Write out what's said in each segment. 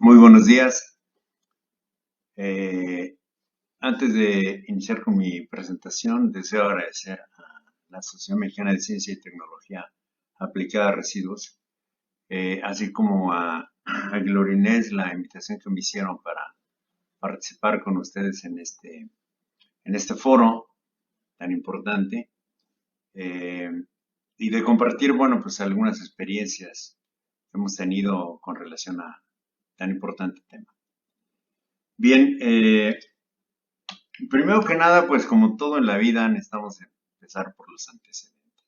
Muy buenos días. Eh, Antes de iniciar con mi presentación, deseo agradecer a la Asociación Mexicana de Ciencia y Tecnología Aplicada a Residuos, así como a Glorinés la invitación que me hicieron para participar con ustedes en este foro tan importante eh, y de compartir, bueno, pues algunas experiencias que hemos tenido con relación a tan importante tema. Bien, primero que nada, pues como todo en la vida, necesitamos empezar por los antecedentes.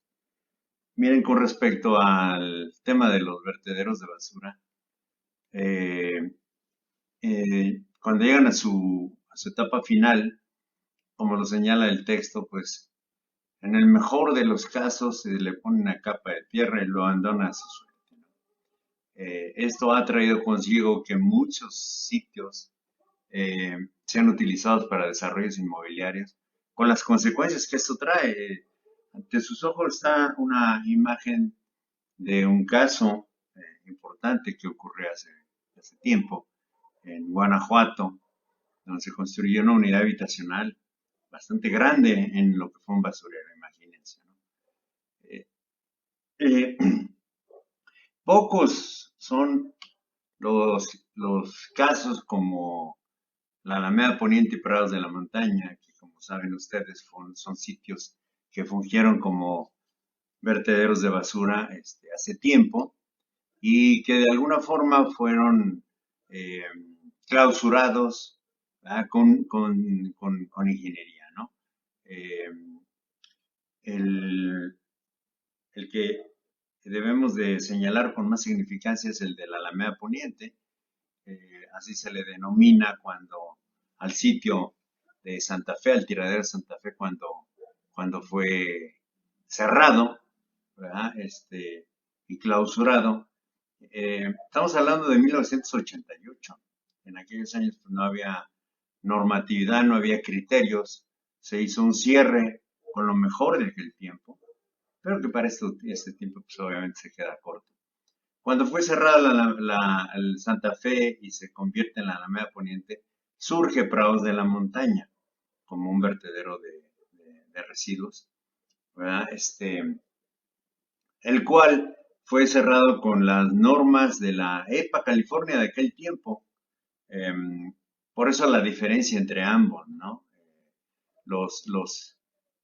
Miren, con respecto al tema de los vertederos de basura, eh, cuando llegan a su etapa final, como lo señala el texto, pues en el mejor de los casos se le pone una capa de tierra y lo abandona a su suerte, ¿no? Esto ha traído consigo que muchos sitios sean utilizados para desarrollos inmobiliarios, con las consecuencias que esto trae. Ante sus ojos está una imagen de un caso importante que ocurrió hace tiempo en Guanajuato, donde se construyó una unidad habitacional bastante grande en lo que fue un basurero, imagínense, ¿no? Eh, eh, Pocos son los casos como la Alameda Poniente y Prados de la Montaña, que como saben ustedes son sitios que fungieron como vertederos de basura hace tiempo y que de alguna forma fueron eh, clausurados, ¿verdad? Con ingeniería, ¿no? Eh, el, el que debemos de señalar con más significancia es el de la Alameda Poniente, así se le denomina cuando al sitio de Santa Fe, al tiradero de Santa Fe, cuando fue cerrado, ¿verdad? Y clausurado. Estamos hablando de 1988. En aquellos años pues, no había normatividad, no había criterios. Se hizo un cierre con lo mejor de aquel tiempo, pero que para este tiempo pues obviamente se queda corto. Cuando fue cerrada el Santa Fe y se convierte en la Alameda Poniente, surge Prados de la Montaña como un vertedero de residuos, ¿verdad? El cual fue cerrado con las normas de la EPA California de aquel tiempo. Por eso la diferencia entre ambos, ¿no? Los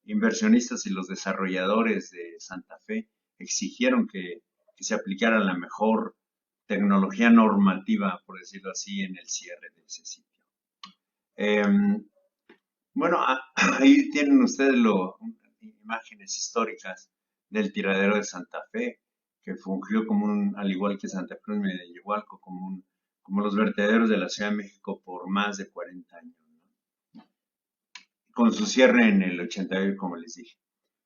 inversionistas y los desarrolladores de Santa Fe exigieron que se aplicara la mejor tecnología normativa, por decirlo así, en el cierre de ese sitio. Eh, bueno, ahí tienen ustedes imágenes históricas del tiradero de Santa Fe, que fungió como al igual que Santa Cruz Medellín, como los vertederos de la Ciudad de México por más de 40 años, ¿no? Con su cierre en el 88, como les dije.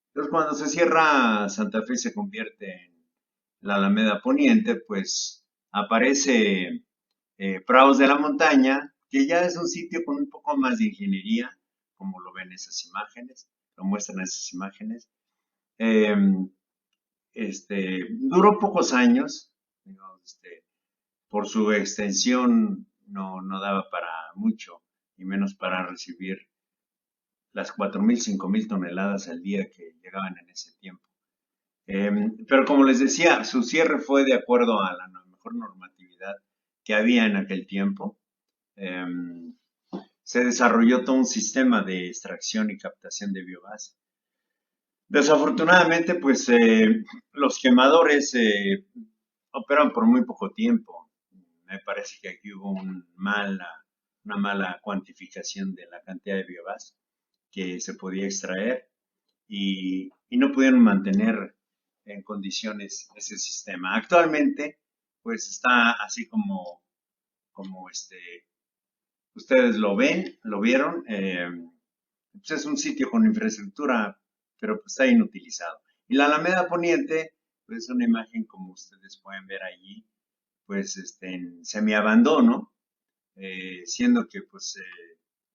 Entonces, cuando se cierra Santa Fe y se convierte en la Alameda Poniente, pues aparece Prados de la Montaña, que ya es un sitio con un poco más de ingeniería, como lo ven esas imágenes, lo muestran esas imágenes. Eh, Duró pocos años, digamos, por su extensión no daba para mucho, y menos para recibir las 4.000, 5.000 toneladas al día que llegaban en ese tiempo. Pero como les decía, su cierre fue de acuerdo a la mejor normatividad que había en aquel tiempo. Eh, Se desarrolló todo un sistema de extracción y captación de biogás. Desafortunadamente, pues los quemadores operan por muy poco tiempo. Me parece que aquí hubo una mala cuantificación de la cantidad de biogás que se podía extraer y no pudieron mantener en condiciones ese sistema. Actualmente, pues está así como ustedes lo ven, lo vieron, pues es un sitio con infraestructura, pero pues está inutilizado. Y la Alameda Poniente, pues es una imagen como ustedes pueden ver allí, pues en semiabandono, siendo que pues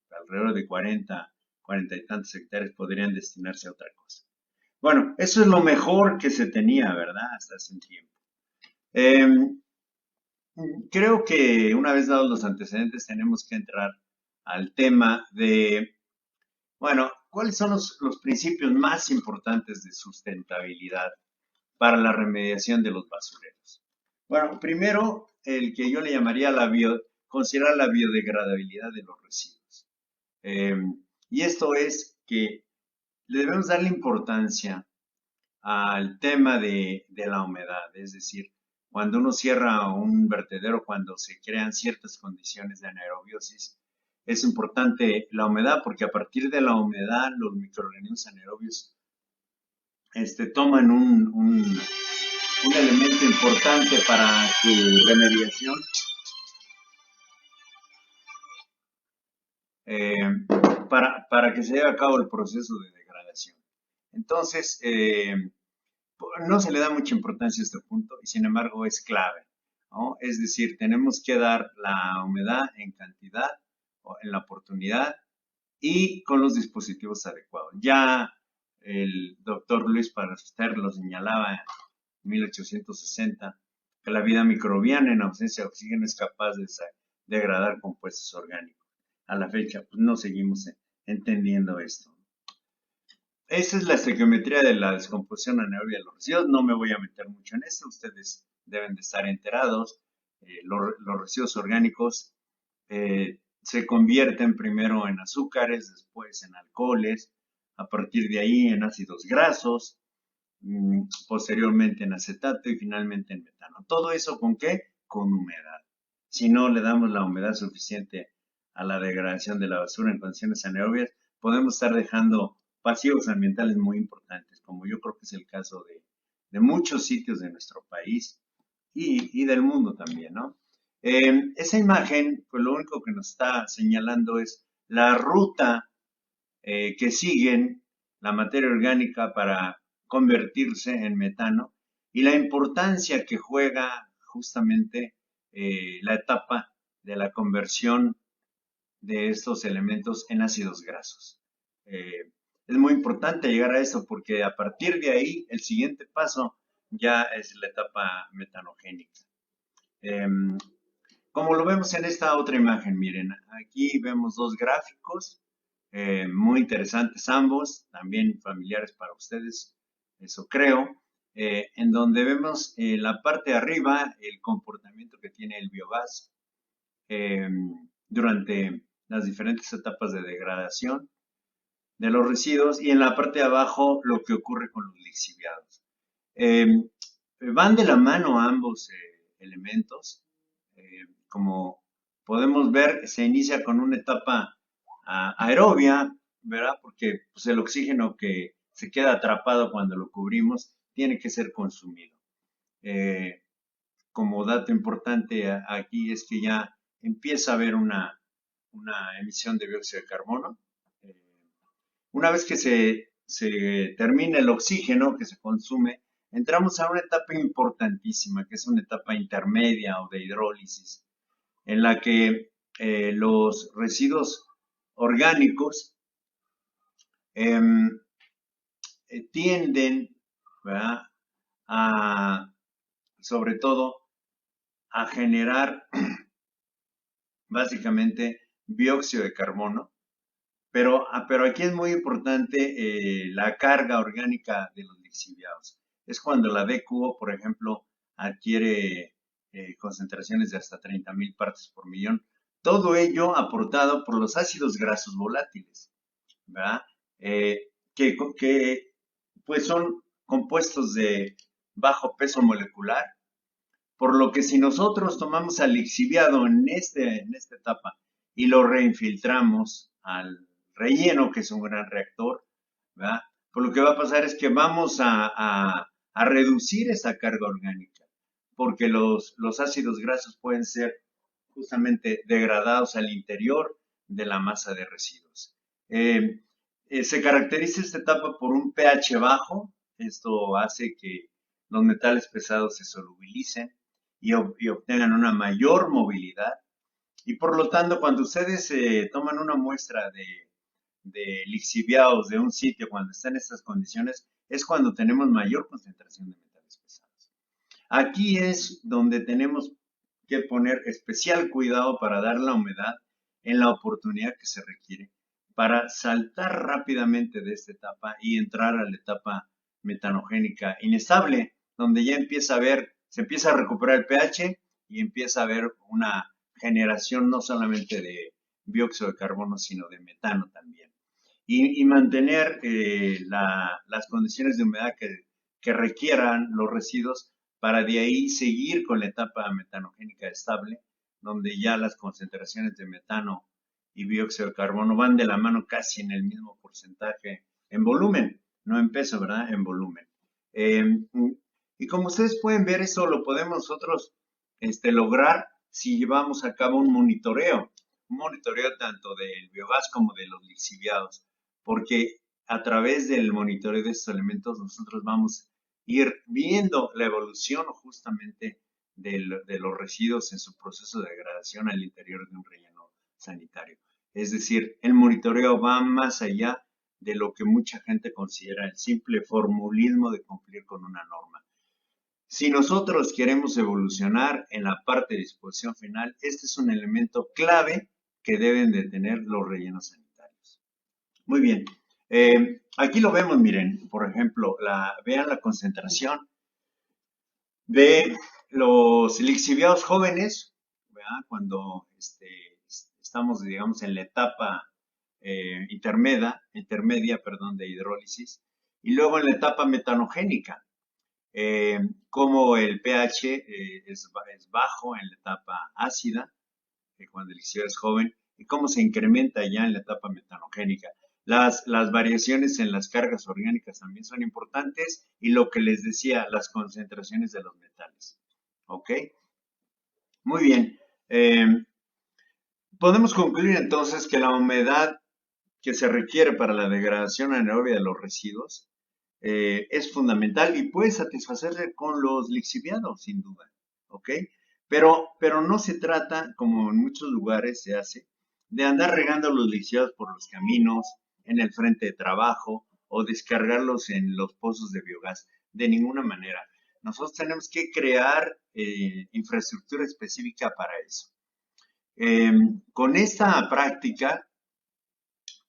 alrededor de 40 y tantos hectáreas podrían destinarse a otra cosa. Bueno, eso es lo mejor que se tenía, ¿verdad? Hasta hace un tiempo. Eh, Creo que una vez dados los antecedentes tenemos que entrar al tema de, bueno, ¿cuáles son los principios más importantes de sustentabilidad para la remediación de los basureros? Bueno, primero, el que yo le llamaría considerar la biodegradabilidad de los residuos. Eh, y esto es que le debemos darle importancia al tema de la humedad, es decir, cuando uno cierra un vertedero, cuando se crean ciertas condiciones de anaerobiosis, es importante la humedad porque a partir de la humedad los microorganismos anaerobios toman un elemento importante para su remediación, eh, para que se lleve a cabo el proceso de degradación. Entonces, no se le da mucha importancia a este punto y sin embargo es clave, ¿no? Es decir, tenemos que dar la humedad en cantidad o en la oportunidad y con los dispositivos adecuados. Ya el doctor Luis Pasteur lo señalaba en 1860, que la vida microbiana en ausencia de oxígeno es capaz de degradar compuestos orgánicos. A la fecha, pues no seguimos entendiendo esto. Esa es la estequiometría de la descomposición anaerobia de los residuos. No me voy a meter mucho en esto. Ustedes deben de estar enterados. Los residuos orgánicos se convierten primero en azúcares, después en alcoholes, a partir de ahí en ácidos grasos, posteriormente en acetato y finalmente en metano. ¿Todo eso con qué? Con humedad. Si no le damos la humedad suficiente a la degradación de la basura en condiciones anaerobias, podemos estar dejando pasivos ambientales muy importantes, como yo creo que es el caso de muchos sitios de nuestro país y del mundo también, ¿no? Esa imagen, pues lo único que nos está señalando es la ruta que siguen la materia orgánica para convertirse en metano y la importancia que juega justamente la etapa de la conversión de estos elementos en ácidos grasos. Es muy importante llegar a eso porque a partir de ahí el siguiente paso ya es la etapa metanogénica. Eh, Como lo vemos en esta otra imagen, miren, aquí vemos dos gráficos muy interesantes ambos, también familiares para ustedes, eso creo, en donde vemos en la parte de arriba el comportamiento que tiene el biogás eh, durante las diferentes etapas de degradación de los residuos y en la parte de abajo lo que ocurre con los lixiviados. Eh, Van de la mano ambos elementos. Como podemos ver, se inicia con una etapa aerobia, ¿verdad? Porque pues, el oxígeno que se queda atrapado cuando lo cubrimos tiene que ser consumido. Eh, Como dato importante aquí es que ya empieza a haber una emisión de dióxido de carbono. Eh, una vez que se termina el oxígeno que se consume, entramos a una etapa importantísima, que es una etapa intermedia o de hidrólisis, en la que los residuos orgánicos eh, tienden, ¿verdad?, a, sobre todo, a generar básicamente dióxido de carbono, pero aquí es muy importante la carga orgánica de los lixiviados. Es cuando la DQO, por ejemplo, adquiere concentraciones de hasta 30.000 partes por millón. Todo ello aportado por los ácidos grasos volátiles, ¿verdad? Que pues son compuestos de bajo peso molecular, por lo que si nosotros tomamos al lixiviado en esta etapa y lo reinfiltramos al relleno, que es un gran reactor, ¿verdad? Pues lo que va a pasar es que vamos a reducir esa carga orgánica, porque los ácidos grasos pueden ser justamente degradados al interior de la masa de residuos. Se caracteriza esta etapa por un pH bajo, esto hace que los metales pesados se solubilicen y obtengan una mayor movilidad. Y por lo tanto, cuando ustedes toman una muestra de lixiviados de un sitio cuando está en estas condiciones, es cuando tenemos mayor concentración de metales pesados. Aquí es donde tenemos que poner especial cuidado para dar la humedad en la oportunidad que se requiere para saltar rápidamente de esta etapa y entrar a la etapa metanogénica inestable, donde ya empieza a haber, se empieza a recuperar el pH y empieza a haber una generación no solamente de dióxido de carbono, sino de metano también. Y mantener las condiciones de humedad que requieran los residuos para de ahí seguir con la etapa metanogénica estable, donde ya las concentraciones de metano y dióxido de carbono van de la mano casi en el mismo porcentaje en volumen, no en peso, ¿verdad? En volumen. Eh, y como ustedes pueden ver, eso lo podemos nosotros lograr si llevamos a cabo un monitoreo tanto del biogás como de los lixiviados, porque a través del monitoreo de estos elementos nosotros vamos a ir viendo la evolución justamente de los residuos en su proceso de degradación al interior de un relleno sanitario. Es decir, el monitoreo va más allá de lo que mucha gente considera el simple formulismo de cumplir con una norma. Si nosotros queremos evolucionar en la parte de disposición final, este es un elemento clave que deben de tener los rellenos sanitarios. Muy bien. Aquí lo vemos, miren, por ejemplo, vean la concentración de los lixiviados jóvenes, ¿verdad? Cuando estamos, digamos, en la etapa intermedia, perdón, de hidrólisis, y luego en la etapa metanogénica, como el pH es bajo en la etapa ácida, cuando el lixiviado es joven, y cómo se incrementa ya en la etapa metanogénica. Las variaciones en las cargas orgánicas también son importantes y lo que les decía, las concentraciones de los metales. ¿Ok? Muy bien. Podemos concluir entonces que la humedad que se requiere para la degradación anaerobia de los residuos es fundamental y puede satisfacerse con los lixiviados, sin duda. ¿Ok? Pero no se trata, como en muchos lugares se hace, de andar regando los lixiviados por los caminos, en el frente de trabajo o descargarlos en los pozos de biogás. De ninguna manera. Nosotros tenemos que crear infraestructura específica para eso. Con esta práctica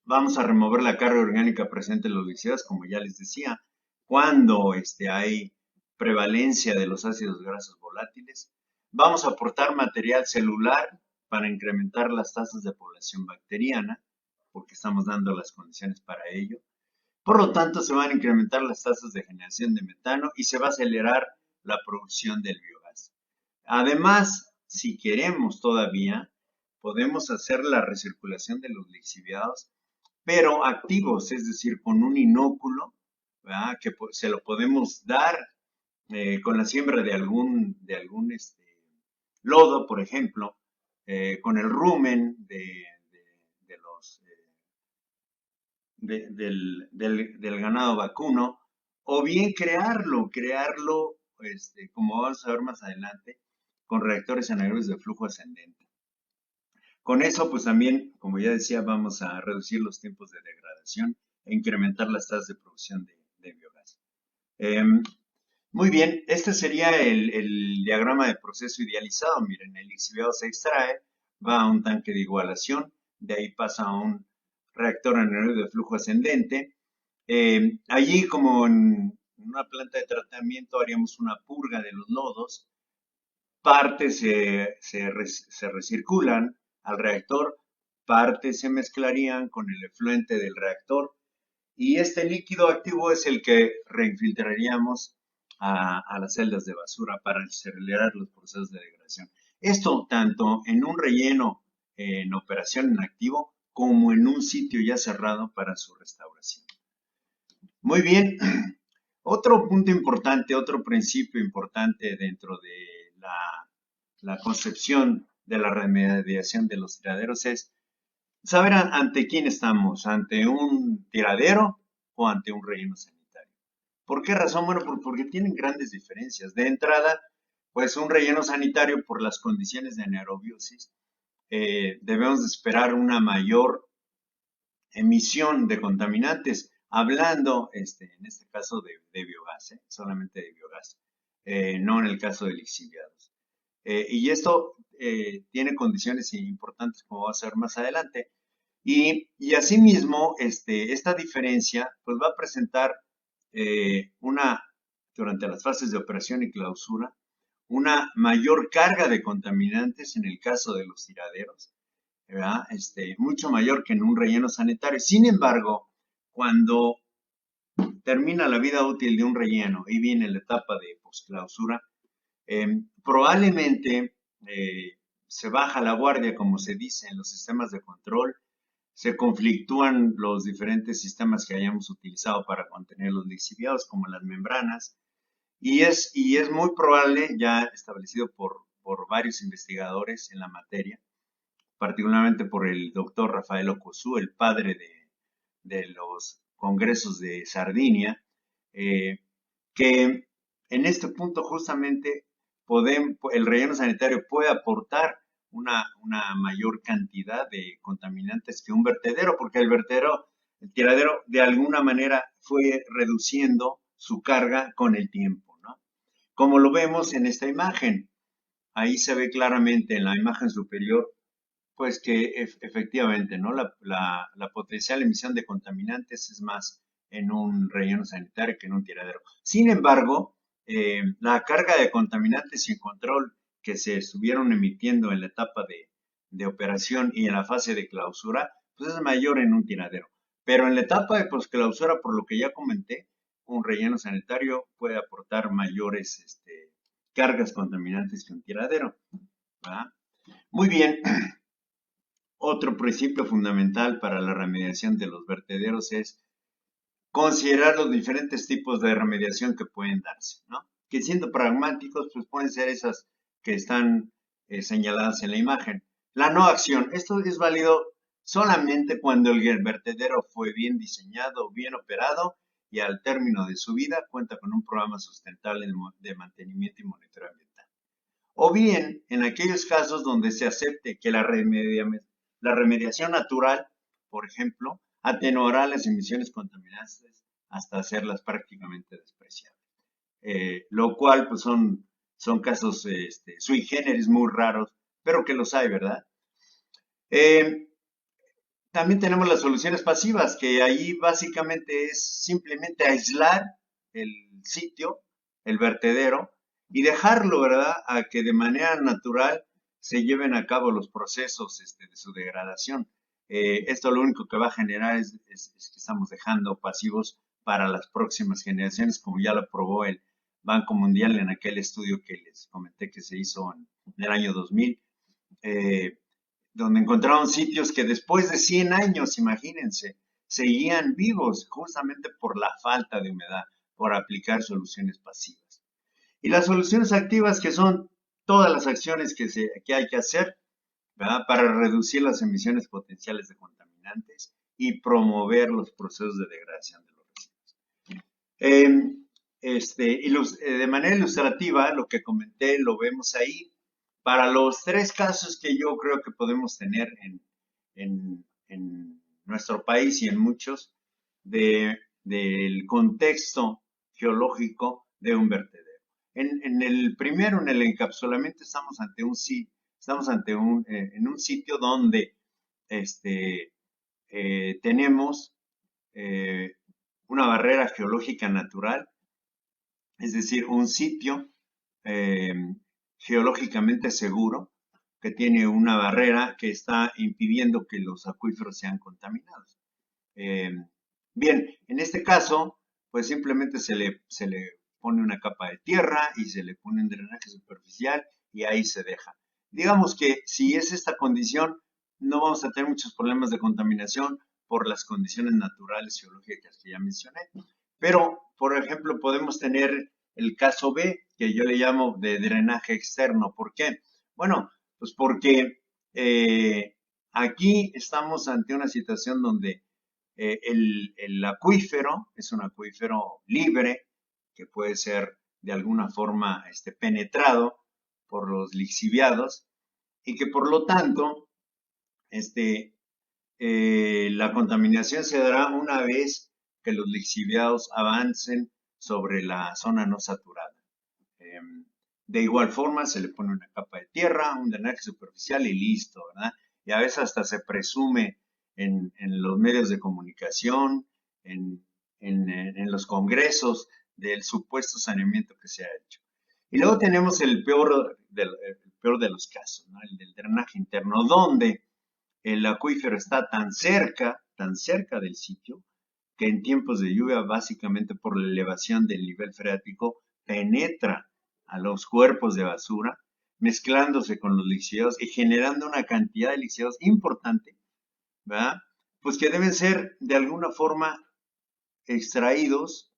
vamos a remover la carga orgánica presente en los lixiviados, como ya les decía, cuando hay prevalencia de los ácidos grasos volátiles. Vamos a aportar material celular para incrementar las tasas de población bacteriana, porque estamos dando las condiciones para ello. Por lo tanto, se van a incrementar las tasas de generación de metano y se va a acelerar la producción del biogás. Además, si queremos todavía, podemos hacer la recirculación de los lixiviados, pero activos, es decir, con un inóculo, ¿verdad? Que se lo podemos dar con la siembra de algún lodo, por ejemplo, con el rumen de los del ganado vacuno, o bien crearlo, como vamos a ver más adelante, con reactores anaerobios de flujo ascendente. Con eso, pues también, como ya decía, vamos a reducir los tiempos de degradación e incrementar las tasas de producción de biogás. Muy bien, este sería el diagrama de proceso idealizado. Miren, el lixiviado se extrae, va a un tanque de igualación, de ahí pasa a un reactor anaerobio de flujo ascendente. Allí, como en una planta de tratamiento, haríamos una purga de los lodos. Partes se recirculan al reactor, partes se mezclarían con el efluente del reactor y este líquido activo es el que reinfiltraríamos a las celdas de basura para acelerar los procesos de degradación. Esto tanto en un relleno en operación en activo como en un sitio ya cerrado para su restauración. Muy bien, otro punto importante, otro principio importante dentro de la concepción de la remediación de los tiraderos es saber ante quién estamos, ante un tiradero o ante un relleno sanitario. ¿Por qué razón? Bueno, porque tienen grandes diferencias. De entrada, pues un relleno sanitario por las condiciones de anaerobiosis, debemos de esperar una mayor emisión de contaminantes, hablando en este caso de biogás, solamente de biogás, no en el caso de lixiviados. Y esto tiene condiciones importantes como va a ser más adelante. Y asimismo, esta diferencia pues va a presentar durante las fases de operación y clausura, una mayor carga de contaminantes en el caso de los tiraderos, ¿verdad? Mucho mayor que en un relleno sanitario. Sin embargo, cuando termina la vida útil de un relleno y viene la etapa de posclausura, probablemente se baja la guardia, como se dice, en los sistemas de control, se conflictúan los diferentes sistemas que hayamos utilizado para contener los lixiviados, como las membranas, y es muy probable, ya establecido por varios investigadores en la materia, particularmente por el doctor Rafael Ocosú, el padre de los congresos de Sardinia, eh, que en este punto justamente el relleno sanitario puede aportar una mayor cantidad de contaminantes que un vertedero, porque el tiradero, de alguna manera fue reduciendo su carga con el tiempo, ¿no? Como lo vemos en esta imagen, ahí se ve claramente en la imagen superior pues que efectivamente, ¿no? La potencial emisión de contaminantes es más en un relleno sanitario que en un tiradero. Sin embargo, la carga de contaminantes sin control que se estuvieron emitiendo en la etapa de operación y en la fase de clausura, pues es mayor en un tiradero. Pero en la etapa de posclausura, por lo que ya comenté, un relleno sanitario puede aportar mayores cargas contaminantes que un tiradero, ¿verdad? Muy bien, otro principio fundamental para la remediación de los vertederos es considerar los diferentes tipos de remediación que pueden darse, ¿no? Que siendo pragmáticos, pues pueden ser esas que están señaladas en la imagen. La no acción, esto es válido solamente cuando el vertedero fue bien diseñado, bien operado y al término de su vida cuenta con un programa sustentable de mantenimiento y monitoreo ambiental. O bien en aquellos casos donde se acepte que la remediación natural, por ejemplo, atenuará las emisiones contaminantes hasta hacerlas prácticamente despreciables. Lo cual pues son casos sui generis muy raros, pero que los hay, ¿verdad? Eh, También tenemos las soluciones pasivas, que ahí básicamente es simplemente aislar el sitio, el vertedero, y dejarlo, ¿verdad?, a que de manera natural se lleven a cabo los procesos de su degradación. Esto lo único que va a generar es que estamos dejando pasivos para las próximas generaciones, como ya lo probó el Banco Mundial en aquel estudio que les comenté que se hizo en el año 2000. Eh, Donde encontraron sitios que después de 100 años, imagínense, seguían vivos justamente por la falta de humedad, por aplicar soluciones pasivas. Y las soluciones activas, que son todas las acciones que hay que hacer, ¿verdad?, para reducir las emisiones potenciales de contaminantes y promover los procesos de degradación de los residuos. De manera ilustrativa, lo que comenté lo vemos ahí. Para los tres casos que yo creo que podemos tener en nuestro país y en muchos, del contexto geológico de un vertedero. En el primero, en el encapsulamiento, estamos en un sitio donde tenemos eh, una barrera geológica natural, es decir, un sitio eh, geológicamente seguro que tiene una barrera que está impidiendo que los acuíferos sean contaminados. Eh, Bien, en este caso, pues simplemente se le pone una capa de tierra y se le pone un drenaje superficial y ahí se deja. Digamos que si es esta condición, no vamos a tener muchos problemas de contaminación por las condiciones naturales geológicas que ya mencioné. Pero, por ejemplo, podemos tener el caso B, que yo le llamo de drenaje externo. ¿Por qué? Bueno, pues porque aquí estamos ante una situación donde el acuífero es un acuífero libre que puede ser de alguna forma penetrado por los lixiviados y que por lo tanto la contaminación se dará una vez que los lixiviados avancen sobre la zona no saturada. De igual forma se le pone una capa de tierra, un drenaje superficial y listo, ¿verdad? Y a veces hasta se presume en los medios de comunicación, en, en los congresos, del supuesto saneamiento que se ha hecho. Y luego tenemos el peor de los casos, ¿no? El del drenaje interno, donde el acuífero está tan cerca del sitio, que en tiempos de lluvia, básicamente por la elevación del nivel freático, penetra a los cuerpos de basura, mezclándose con los lixiviados y generando una cantidad de lixiviados importante, ¿verdad? Pues que deben ser de alguna forma extraídos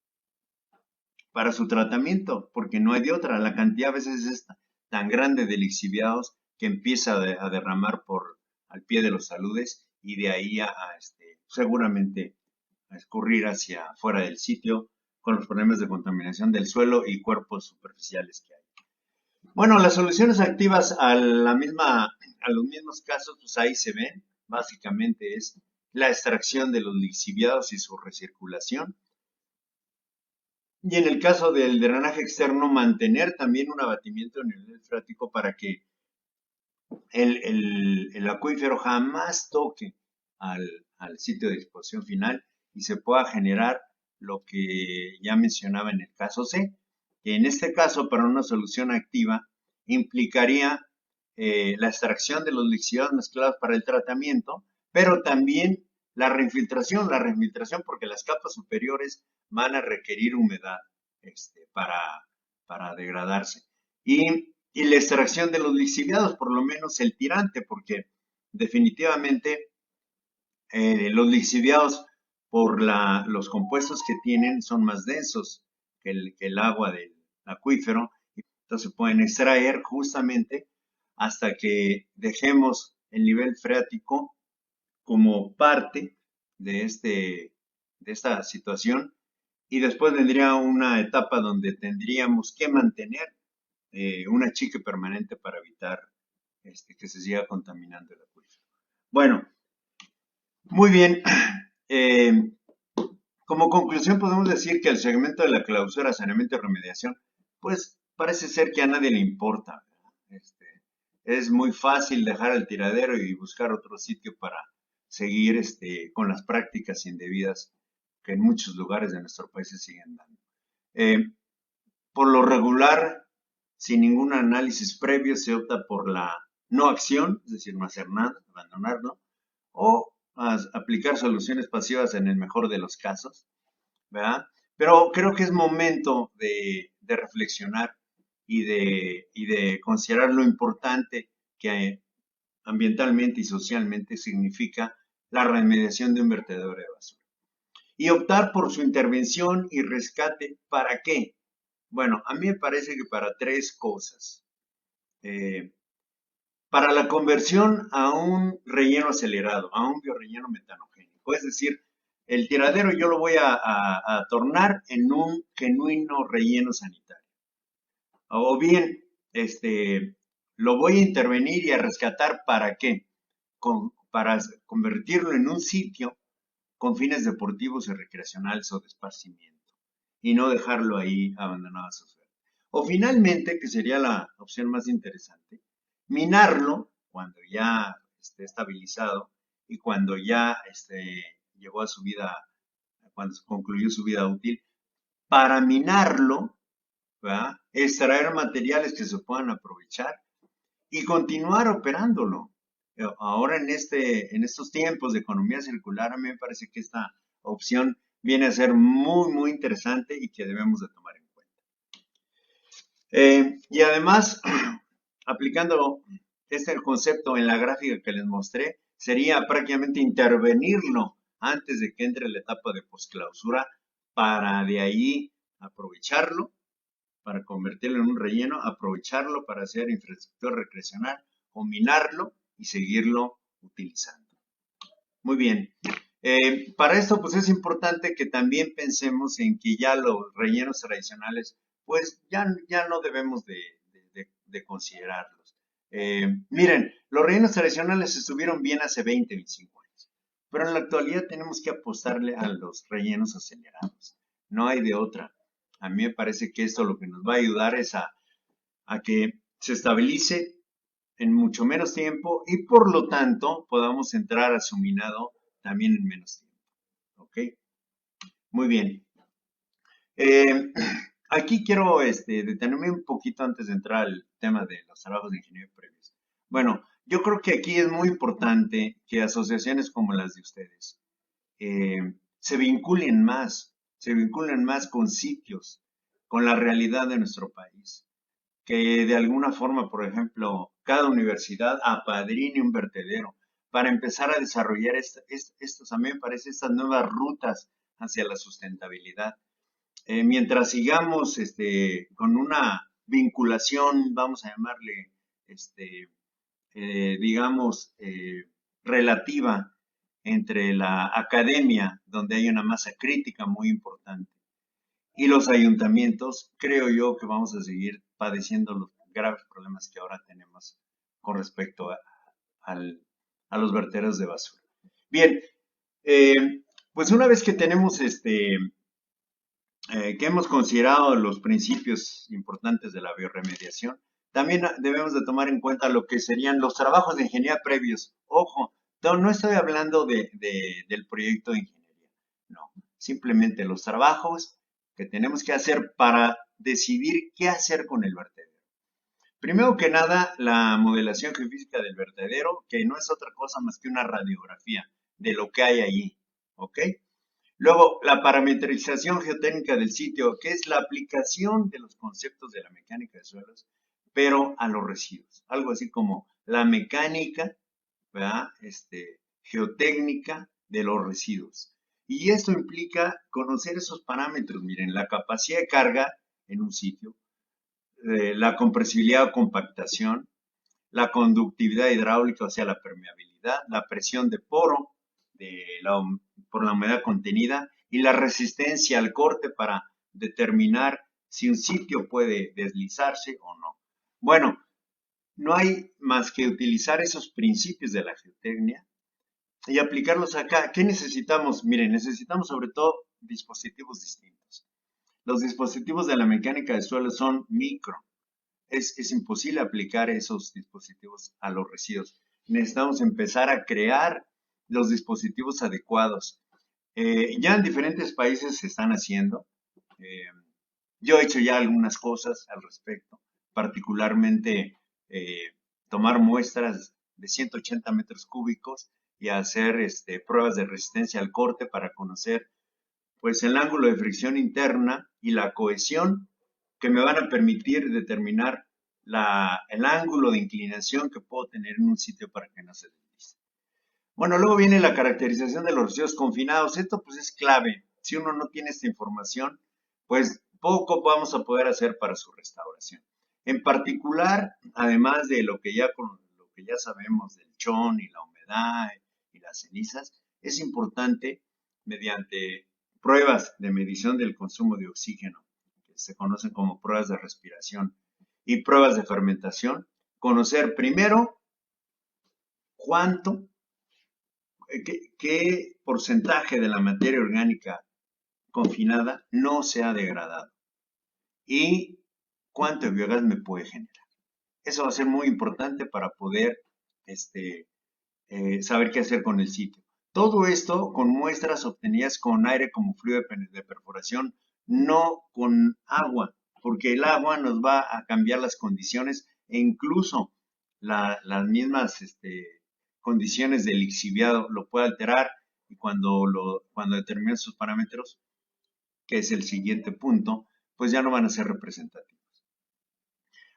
para su tratamiento, porque no hay de otra. La cantidad a veces es tan grande de lixiviados que empieza a derramar por al pie de los taludes y de ahí seguramente a escurrir hacia fuera del sitio con los problemas de contaminación del suelo y cuerpos superficiales que hay. Bueno, las soluciones activas a los mismos casos, pues ahí se ven. Básicamente es la extracción de los lixiviados y su recirculación. Y en el caso del drenaje externo, mantener también un abatimiento en el nivel freático para que el acuífero jamás toque al sitio de disposición final y se pueda generar lo que ya mencionaba en el caso C, que en este caso para una solución activa implicaría la extracción de los lixiviados mezclados para el tratamiento, pero también la reinfiltración porque las capas superiores van a requerir humedad para degradarse. Y la extracción de los lixiviados, por lo menos el tirante, porque definitivamente los lixiviados por los compuestos que tienen son más densos que el agua del acuífero, entonces pueden extraer justamente hasta que dejemos el nivel freático como parte de esta situación y después vendría una etapa donde tendríamos que mantener un achique permanente para evitar que se siga contaminando el acuífero. Bueno, muy bien. Eh, Como conclusión podemos decir que el segmento de la clausura, saneamiento y remediación, pues parece ser que a nadie le importa. Es muy fácil dejar el tiradero y buscar otro sitio para seguir con las prácticas indebidas que en muchos lugares de nuestro país se siguen dando. Eh, por lo regular, sin ningún análisis previo, se opta por la no acción, es decir, no hacer nada, abandonarlo, o aplicar soluciones pasivas en el mejor de los casos, ¿verdad? Pero creo que es momento de reflexionar y de considerar lo importante que ambientalmente y socialmente significa la remediación de un vertedero de basura. Y optar por su intervención y rescate, ¿para qué? Bueno, a mí me parece que para tres cosas. Para la conversión a un relleno acelerado, a un biorrelleno metanogénico. Es decir, el tiradero yo lo voy a tornar en un genuino relleno sanitario. O bien, lo voy a intervenir y a rescatar ¿para qué? Para convertirlo en un sitio con fines deportivos y recreacionales o de esparcimiento y no dejarlo ahí abandonado a su suerte. O finalmente, que sería la opción más interesante, minarlo cuando ya esté estabilizado y cuando ya llegó a su vida, cuando concluyó su vida útil, para minarlo, ¿verdad? Extraer materiales que se puedan aprovechar y continuar operándolo. Ahora en estos tiempos de economía circular, a mí me parece que esta opción viene a ser muy, muy interesante y que debemos de tomar en cuenta. Y además, aplicando este concepto en la gráfica que les mostré, sería prácticamente intervenirlo antes de que entre la etapa de posclausura para de ahí aprovecharlo, para convertirlo en un relleno, aprovecharlo para hacer infraestructura recreacional o minarlo y seguirlo utilizando. Muy bien. Para esto, pues es importante que también pensemos en que ya los rellenos tradicionales, pues ya no debemos de considerarlos. Miren, los rellenos tradicionales estuvieron bien hace 20, 25 años, pero en la actualidad tenemos que apostarle a los rellenos acelerados. No hay de otra. A mí me parece que esto lo que nos va a ayudar es a a que se estabilice en mucho menos tiempo y por lo tanto podamos entrar a su minado también en menos tiempo. ¿Ok? Muy bien. Eh, Aquí quiero detenerme un poquito antes de entrar al tema de los trabajos de ingeniería previos. Bueno, yo creo que aquí es muy importante que asociaciones como las de ustedes se se vinculen más con sitios, con la realidad de nuestro país, que de alguna forma, por ejemplo, cada universidad apadrine un vertedero para empezar a desarrollar estos, a mí me parece, estas nuevas rutas hacia la sustentabilidad. Mientras sigamos con una vinculación, vamos a llamarle, este, digamos, relativa entre la academia, donde hay una masa crítica muy importante, y los ayuntamientos, creo yo que vamos a seguir padeciendo los graves problemas que ahora tenemos con respecto al- a los vertederos de basura. Bien, pues una vez que tenemos que hemos considerado los principios importantes de la bioremediación, también debemos de tomar en cuenta lo que serían los trabajos de ingeniería previos. Ojo, no estoy hablando del proyecto de ingeniería, no, simplemente los trabajos que tenemos que hacer para decidir qué hacer con el vertedero. Primero que nada, la modelación geofísica del vertedero, que no es otra cosa más que una radiografía de lo que hay allí, ¿ok? Luego, la parametrización geotécnica del sitio, que es la aplicación de los conceptos de la mecánica de suelos, pero a los residuos. Algo así como la mecánica, ¿verdad? Geotécnica de los residuos. Y esto implica conocer esos parámetros. Miren, la capacidad de carga en un sitio, la compresibilidad o compactación, la conductividad hidráulica, o sea, la permeabilidad, la presión de poro por la humedad contenida y la resistencia al corte para determinar si un sitio puede deslizarse o no. Bueno, no hay más que utilizar esos principios de la geotecnia y aplicarlos acá. ¿Qué necesitamos? Miren, necesitamos sobre todo dispositivos distintos. Los dispositivos de la mecánica de suelo son micro, es imposible aplicar esos dispositivos a los residuos. Necesitamos empezar a crear los dispositivos adecuados. Ya en diferentes países se están haciendo. Eh, yo he hecho ya algunas cosas al respecto, particularmente tomar muestras de 180 metros cúbicos y hacer pruebas de resistencia al corte para conocer pues el ángulo de fricción interna y la cohesión que me van a permitir determinar el ángulo de inclinación que puedo tener en un sitio para que no se deslice. Bueno, luego viene la caracterización de los residuos confinados. Esto pues es clave. Si uno no tiene esta información, pues poco vamos a poder hacer para su restauración. En particular, además de lo que ya sabemos del chón y la humedad y las cenizas, es importante mediante pruebas de medición del consumo de oxígeno, que se conocen como pruebas de respiración, y pruebas de fermentación, conocer primero cuánto qué porcentaje de la materia orgánica confinada no se ha degradado y cuánto de biogás me puede generar. Eso va a ser muy importante para poder este, saber qué hacer con el sitio. Todo esto con muestras obtenidas con aire como fluido de perforación, no con agua, porque el agua nos va a cambiar las condiciones e incluso las mismas condiciones del lixiviado lo puede alterar y cuando determinen sus parámetros, que es el siguiente punto, pues ya no van a ser representativos.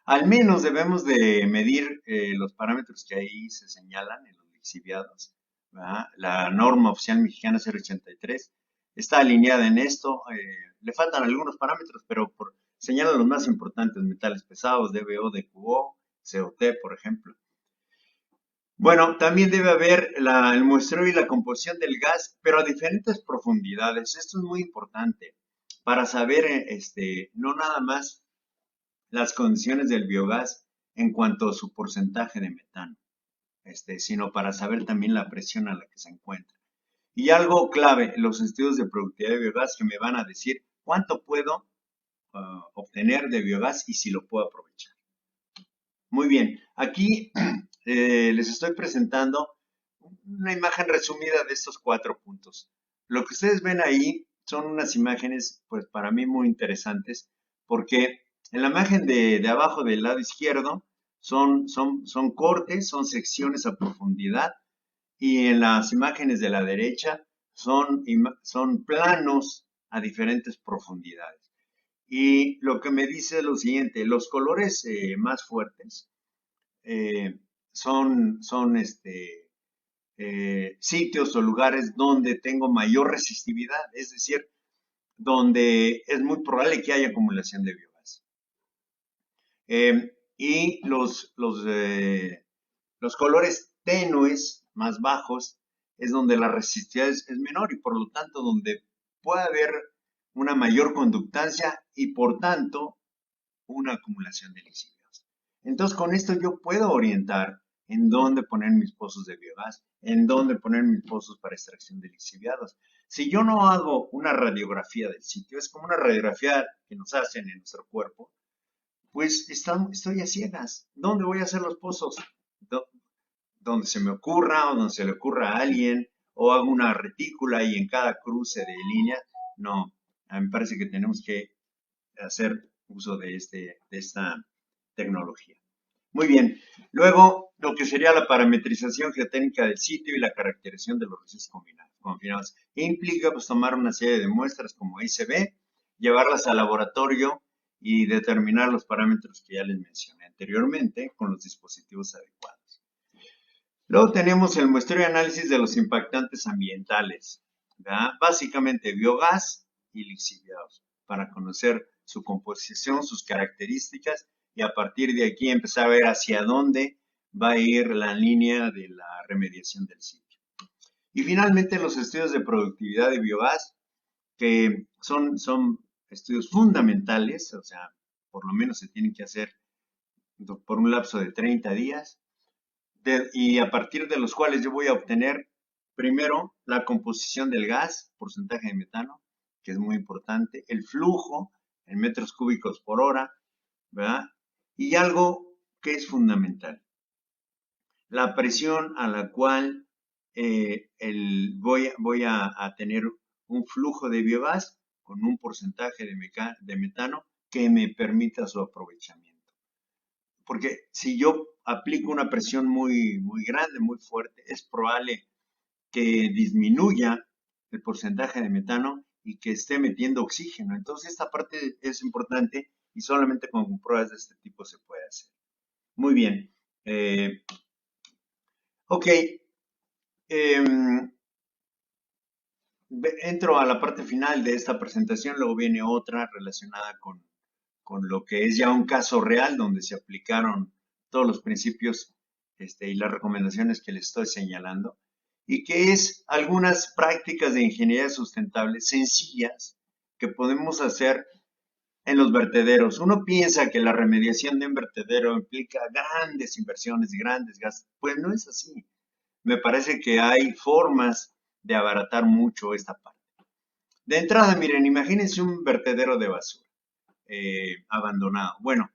Al menos debemos de medir los parámetros que ahí se señalan en los lixiviados, ¿verdad? La norma oficial mexicana 083 está alineada en esto. Le faltan algunos parámetros, pero señala los más importantes: metales pesados, DBO, DQO, COT, por ejemplo. Bueno, también debe haber el muestreo y la composición del gas, pero a diferentes profundidades. Esto es muy importante para saber, no nada más las condiciones del biogás en cuanto a su porcentaje de metano, sino para saber también la presión a la que se encuentra. Y algo clave, los estudios de productividad de biogás que me van a decir cuánto puedo obtener de biogás y si lo puedo aprovechar. Muy bien, aquí les estoy presentando una imagen resumida de estos 4 puntos. Lo que ustedes ven ahí son unas imágenes, pues para mí muy interesantes, porque en la imagen de abajo del lado izquierdo son cortes, son secciones a profundidad, y en las imágenes de la derecha son planos a diferentes profundidades. Y lo que me dice es lo siguiente: los colores más fuertes eh, son sitios o lugares donde tengo mayor resistividad, es decir, donde es muy probable que haya acumulación de biogás. Y los colores tenues, más bajos, es donde la resistividad es menor y por lo tanto donde puede haber una mayor conductancia y por tanto una acumulación de lixiviados. Entonces, con esto yo puedo orientar en dónde poner mis pozos de biogás, en dónde poner mis pozos para extracción de lixiviados. Si yo no hago una radiografía del sitio, es como una radiografía que nos hacen en nuestro cuerpo, pues estoy a ciegas. ¿Dónde voy a hacer los pozos? Donde se me ocurra o donde se le ocurra a alguien, o hago una retícula y en cada cruce de línea. No, a mí me parece que tenemos que hacer uso de esta tecnología. Muy bien. Luego, lo que sería la parametrización geotécnica del sitio y la caracterización de los residuos confinados. Implica pues tomar una serie de muestras como ahí se ve, llevarlas al laboratorio y determinar los parámetros que ya les mencioné anteriormente con los dispositivos adecuados. Luego tenemos el muestreo y análisis de los impactantes ambientales, ¿verdad? Básicamente biogás y lixiviados, para conocer su composición, sus características y a partir de aquí empezar a ver hacia dónde va a ir la línea de la remediación del sitio. Y finalmente los estudios de productividad de biogás, que son estudios fundamentales, o sea, por lo menos se tienen que hacer por un lapso de 30 días, y a partir de los cuales yo voy a obtener primero la composición del gas, porcentaje de metano, que es muy importante, el flujo en metros cúbicos por hora, ¿verdad? Y algo que es fundamental, la presión a la cual voy a tener un flujo de biogás con un porcentaje de metano que me permita su aprovechamiento. Porque si yo aplico una presión muy grande, muy fuerte, es probable que disminuya el porcentaje de metano y que esté metiendo oxígeno. Entonces esta parte es importante y solamente con pruebas de este tipo se puede hacer. Muy bien. Ok. Entro a la parte final de esta presentación, luego viene otra relacionada con lo que es ya un caso real donde se aplicaron todos los principios y las recomendaciones que les estoy señalando, y que es algunas prácticas de ingeniería sustentable sencillas que podemos hacer en los vertederos. Uno piensa que la remediación de un vertedero implica grandes inversiones, grandes gastos. Pues no es así. Me parece que hay formas de abaratar mucho esta parte. De entrada, miren, imagínense un vertedero de basura abandonado. Bueno,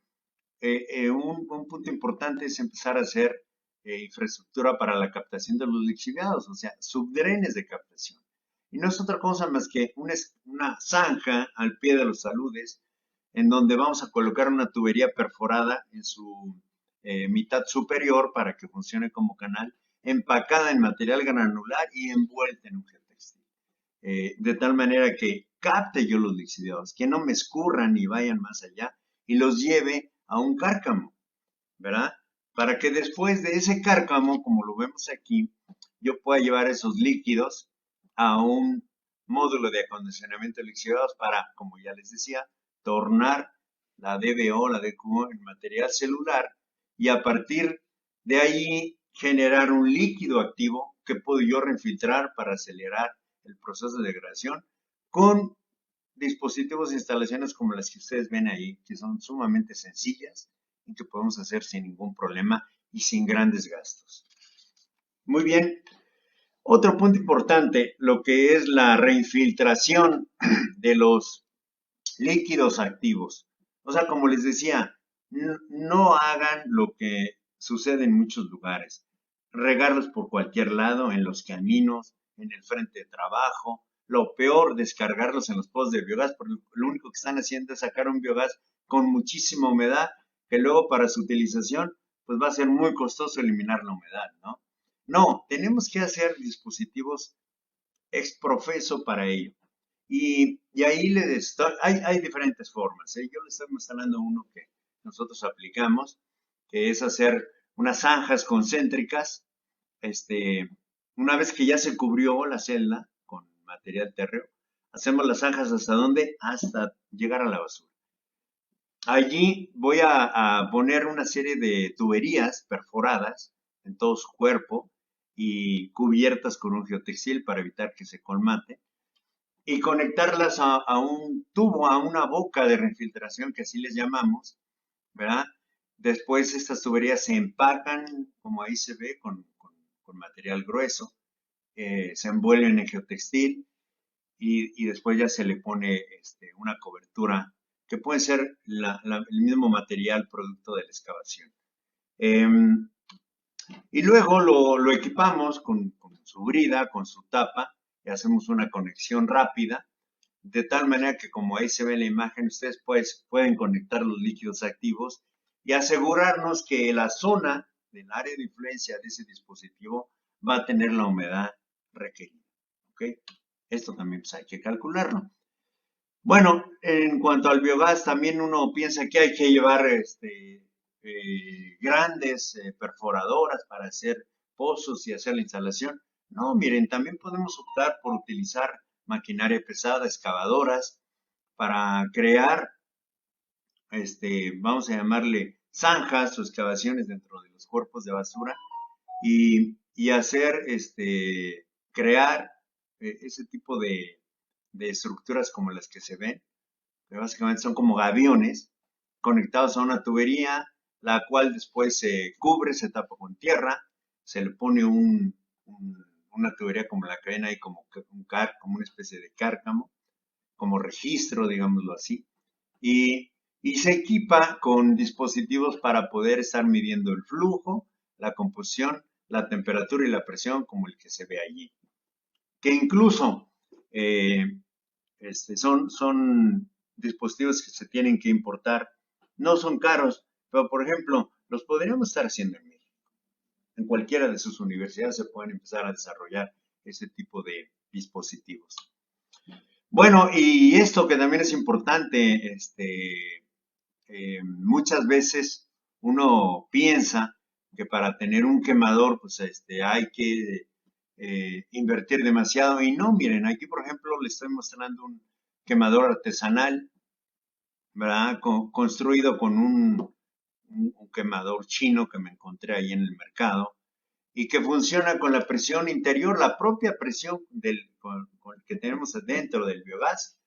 un punto importante es empezar a hacer infraestructura para la captación de los lixiviados, o sea, subdrenes de captación. Y no es otra cosa más que una zanja al pie de los taludes en donde vamos a colocar una tubería perforada en su mitad superior para que funcione como canal, empacada en material granular y envuelta en un geotextil. De tal manera que capte yo los lixiviados, que no me escurran y vayan más allá y los lleve a un cárcamo, ¿verdad? Para que después de ese cárcamo, como lo vemos aquí, yo pueda llevar esos líquidos a un módulo de acondicionamiento de lixiviados para, como ya les decía, tornar la DBO, la DQO en material celular y a partir de ahí generar un líquido activo que puedo yo refiltrar para acelerar el proceso de degradación con dispositivos e instalaciones como las que ustedes ven ahí, que son sumamente sencillas y que podemos hacer sin ningún problema y sin grandes gastos. Muy bien. Otro punto importante, lo que es la reinfiltración de los líquidos activos. O sea, como les decía, No hagan lo que sucede en muchos lugares. Regarlos por cualquier lado, en los caminos, en el frente de trabajo. Lo peor, descargarlos en los pozos de biogás, porque lo único que están haciendo es sacar un biogás con muchísima humedad, que luego para su utilización, pues va a ser muy costoso eliminar la humedad, ¿no? No, tenemos que hacer dispositivos ex profeso para ello. Y ahí hay diferentes formas, ¿eh? Yo les estoy mostrando uno que nosotros aplicamos, que es hacer unas zanjas concéntricas. Este, una vez que ya se cubrió la celda con material térreo, hacemos las zanjas hasta dónde, hasta llegar a la basura. Allí voy a poner una serie de tuberías perforadas en todo su cuerpo y cubiertas con un geotextil para evitar que se colmate y conectarlas a un tubo, a una boca de refiltración, que así les llamamos, ¿verdad? Después estas tuberías se empacan, como ahí se ve, con material grueso, se envuelven en geotextil y después ya se le pone una cobertura que puede ser el mismo material producto de la excavación. Em, y luego lo equipamos con su brida, con su tapa, y hacemos una conexión rápida de tal manera que como ahí se ve en la imagen, ustedes pues pueden conectar los líquidos activos y asegurarnos que la zona del área de influencia de ese dispositivo va a tener la humedad requerida. ¿Ok? Esto también pues, hay que calcularlo. Bueno, en cuanto al biogás, también uno piensa que hay que llevar grandes perforadoras para hacer pozos y hacer la instalación. No, miren, también podemos optar por utilizar maquinaria pesada, excavadoras, para crear, vamos a llamarle zanjas o excavaciones dentro de los cuerpos de basura y hacer, crear ese tipo de estructuras como las que se ven, que básicamente son como gaviones conectados a una tubería, la cual después se cubre, se tapa con tierra, se le pone una tubería como la que ven ahí, como una especie de cárcamo, como registro, digámoslo así, y se equipa con dispositivos para poder estar midiendo el flujo, la composición, la temperatura y la presión, como el que se ve allí. Que incluso eh, son dispositivos que se tienen que importar, no son caros, pero por ejemplo, los podríamos estar haciendo en México. En cualquiera de sus universidades se pueden empezar a desarrollar ese tipo de dispositivos. Bueno, y esto que también es importante, muchas veces uno piensa que para tener un quemador, pues hay que invertir demasiado. Y no, miren, aquí por ejemplo les estoy mostrando un quemador artesanal, ¿verdad? Construido con un quemador chino que me encontré ahí en el mercado y que funciona con la presión interior, la propia presión con el que tenemos dentro del biogás,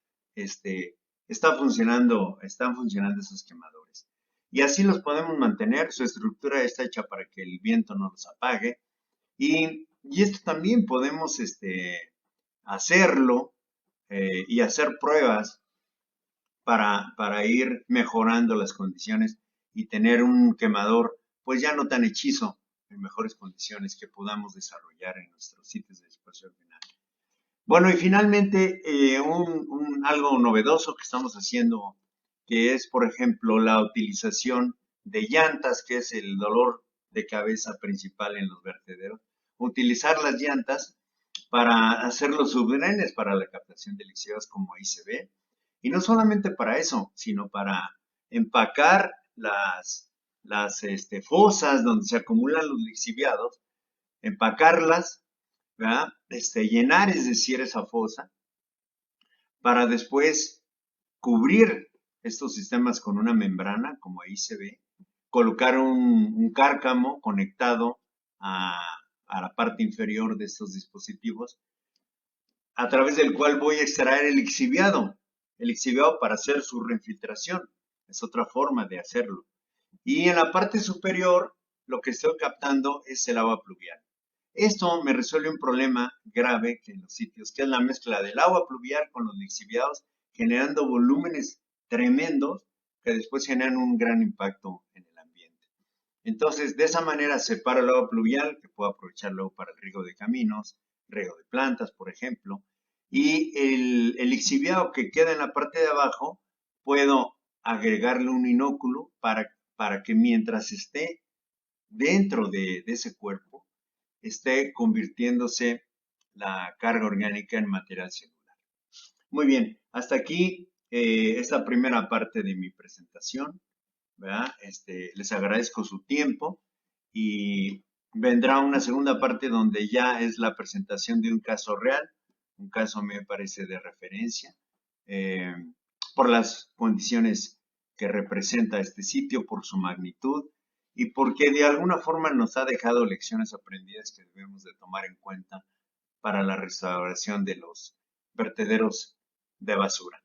están funcionando esos quemadores. Y así los podemos mantener, su estructura está hecha para que el viento no los apague. Y esto también podemos hacerlo y hacer pruebas para ir mejorando las condiciones y tener un quemador pues ya no tan hechizo, en mejores condiciones que podamos desarrollar en nuestros sitios de disposición final. Bueno, y finalmente algo novedoso que estamos haciendo, que es, por ejemplo, la utilización de llantas, que es el dolor de cabeza principal en los vertederos. Utilizar las llantas para hacer los subdrenes para la captación de lixiviados, como ahí se ve. Y no solamente para eso, sino para empacar las fosas donde se acumulan los lixiviados, empacarlas, ¿verdad? Llenar, es decir, esa fosa, para después cubrir estos sistemas con una membrana, como ahí se ve, colocar un cárcamo conectado a la parte inferior de estos dispositivos, a través del cual voy a extraer el lixiviado para hacer su reinfiltración. Es otra forma de hacerlo. Y en la parte superior, lo que estoy captando es el agua pluvial. Esto me resuelve un problema grave que en los sitios, que es la mezcla del agua pluvial con los lixiviados, generando volúmenes tremendos que después generan un gran impacto en el ambiente. Entonces, de esa manera separa el agua pluvial, que puedo aprovechar luego para el riego de caminos, riego de plantas, por ejemplo, y el lixiviado que queda en la parte de abajo, puedo agregarle un inóculo para que mientras esté dentro de ese cuerpo, esté convirtiéndose la carga orgánica en material celular. Muy bien, hasta aquí esta primera parte de mi presentación, ¿verdad? Les agradezco su tiempo y vendrá una segunda parte donde ya es la presentación de un caso real, un caso me parece de referencia, eh, por las condiciones que representa este sitio, por su magnitud y porque de alguna forma nos ha dejado lecciones aprendidas que debemos de tomar en cuenta para la restauración de los vertederos de basura.